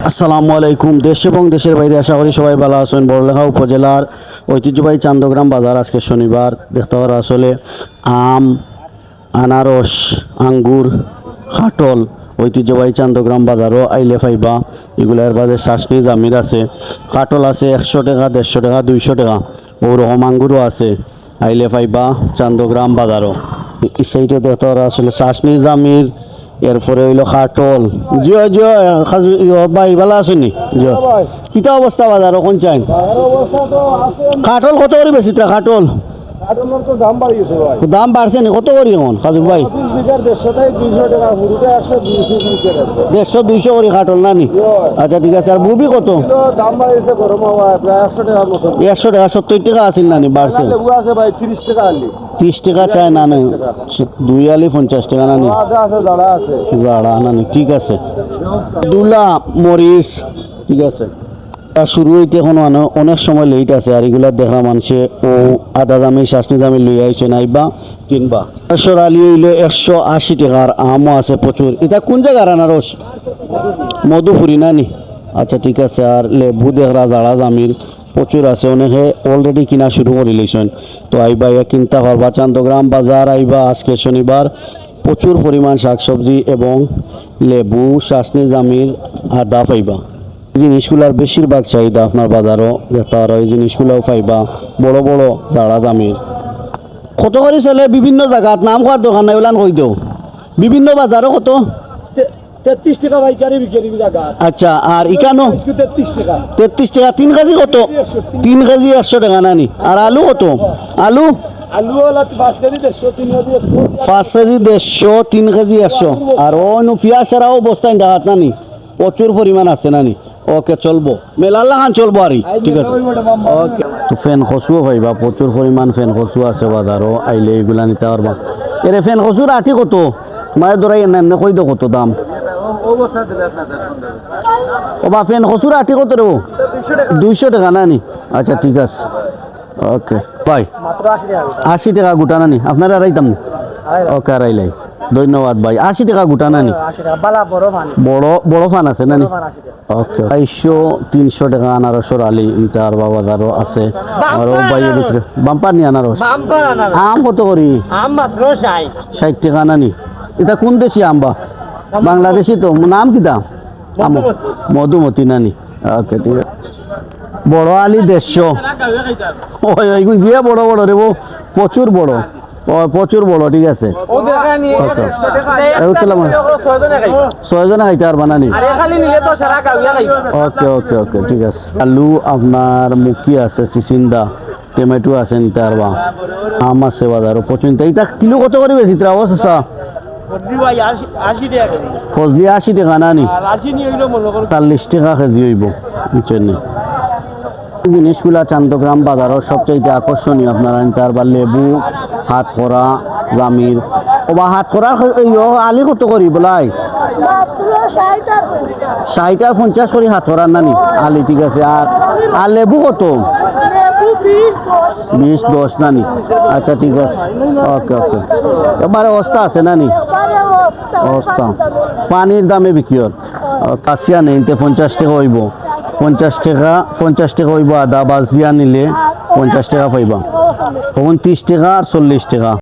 আসসালামু আলাইকুম। দেশ এবং দেশের বাইরে আশা করি সবাই ভালো আছেন। বড়লেখা উপজেলার ঐতিহ্যবাহী চান্দগ্রাম বাজার আজকে শনিবার দেখতে পারা আসলে আম, আনারস, আঙ্গুর, কাঁঠাল ঐতিহ্যবাহী চান্দগ্রাম বাজারও আইলে পাইবা। এগুলার বাদে শাসনি জামির আছে, কাঁঠাল আছে 100 টাকা, 150 টাকা, 200 টাকা। ওরকম আঙ্গুরও আছে, আইলে পাইবা চান্দগ্রাম বাজারও। এই সাইডে দেখতে পারা আসলে শাসনি জামির, এরপরে হইলো কাঠল। জিও জিও ভাই ভালো আসেনি জিও, কিতা অবস্থা বাজার কোন চাই? কাঠল কত করে বেশি তা কাঠল? দাম বাড়ছে নি? কত করি এখন খাজুক ভাই? 150-200 করে কাঠল না নি? আচ্ছা ঠিক আছে। আর বুবি কত? 100 টাকা, 70 টাকা আছিল না নি? বাড়ছে 30 টাকা চায় না নি? 2 আলি 50 টাকা না নি? জাড়া না নি? ঠিক আছে। দুলা মরিচ ঠিক আছে। শুরু হইতে এখন অনেক সময় লেট আছে। আর এগুলা দেখলাম মানুষে ও আদা দামি শাসনি দামি লই আইছে নাইবা কিনবা। সরালি হইলে 180 টাকার। আমও আছে প্রচুর। এটা কোন জায়গার আনারস? মধুপুরি না নি? আচ্ছা ঠিক আছে। আর লেবু দেখরা জাড়া জামির প্রচুর আছে, অনেকে অলরেডি কিনা শুরু করে লইছেন। তো আইবা কিনতে পারবা। চান্দগ্রাম বাজার আইবা আজকে শনিবার। প্রচুর পরিমাণ শাকসবজি এবং লেবু, শাসনি জামির, আদা পাইবা। জিনিসগুলার বেশিরভাগ চাহিদা আপনার বাজারও দেখতে পারো। এই জিনিসগুলোও পাইবা বড় বড় জাড়া দামির। কত করে চলে বিভিন্ন জায়গাত? নাম হওয়ার দোকান নাই ওলান কই দেও। বিভিন্ন বাজারও কত? 33 টাকা পাইকারি বিক্রি জায়গা। আচ্ছা। আর ইকানো 33 টাকা। 33 টাকা। 3 কেজি কত? 3 কেজি 100 টাকা নানি? আর আলু কত? আলু আলু হলো 5 কেজি 150, 3 কেজি 100। 5 KG 150, 3 KG 100। আর অন্য পেঁয়াজ ছাড়াও বস্তায় ডাকাত নানি? প্রচুর পরিমাণ আছে নানি? ওকে চলবো, মেলাল্লা খান চলবো আর ঠিক আছে। ওকে। তো ফেন কচুও পাইবা, প্রচুর পরিমাণ ফেন কচু আছে বাজারও, আইলে এগুলা নিতে পারবা। এরে ফেন কচুর আটি কত? মায়ের দরাই এমনি কই দো কত দাম? ও বা ফেন কচুর আটি কত রে? 200 টাকা নানি? আচ্ছা ঠিক আছে। ওকে ভাই 80 টাকা গোটা নানি? আপনারা আড়াইতাম না? ওকে আড়াইলাই। ধন্যবাদ ভাই। 80 টাকা গোটা নানি? বড় বড় ফান আছে নানি? ওকে। 250-300 টাকা আনারসর আলি ইটার বাজারও আছে। আর ভাই বিক্রি বাম্পার নি আনারস। আম কত করি? আম মাত্র 60 টাকা নানি? এটা কোন দেশি আম্বা? বাংলাদেশি তো। নাম কি দাম? মধুমতি নানি? ওকে ঠিক আছে। বড় আলি 150। ওই ওইগুলো যে বড় বড় রে, প্রচুর বড়, প্রচুর বড়। ঠিক আছে। 6 জনে খাইতে পারবা নানি? ওকে ওকে ওকে ঠিক আছে। আলু আপনার মুখি আছে, চিচিন্দা, টমেটো আছে নিতে পারবা। আম আছে বাজারও প্রচুর। এটা কিলো কত করে বেশি তোরা অবস্থা? ফজলি 80 টাকা নানি? 40 টাকা কেজি হইব। জিনিসগুলা চান্দগ্রাম বাজারও সবচাইতে আকর্ষণীয় আপনারা নিতে পারবা। লেবু, হাত করা জামির। ও বা হাত করার আলি কত করি বলাই? 60 আর 50 করি হাত করার নানি আলি? ঠিক আছে। আর লেবু কত? 20-10 নানি? আচ্ছা ঠিক আছে। ওকে ওকে। এবারে অস্তা আছে নানি? অস্তা। পানির দামে বিক্রি হয়। কাশিয়া নেই 50 টাকা হইব। 50 টাকা হইব আদা। বা জিয়া নিলে 50 টাকা পাইবা। তখন 30 টাকা আর 40 টাকা।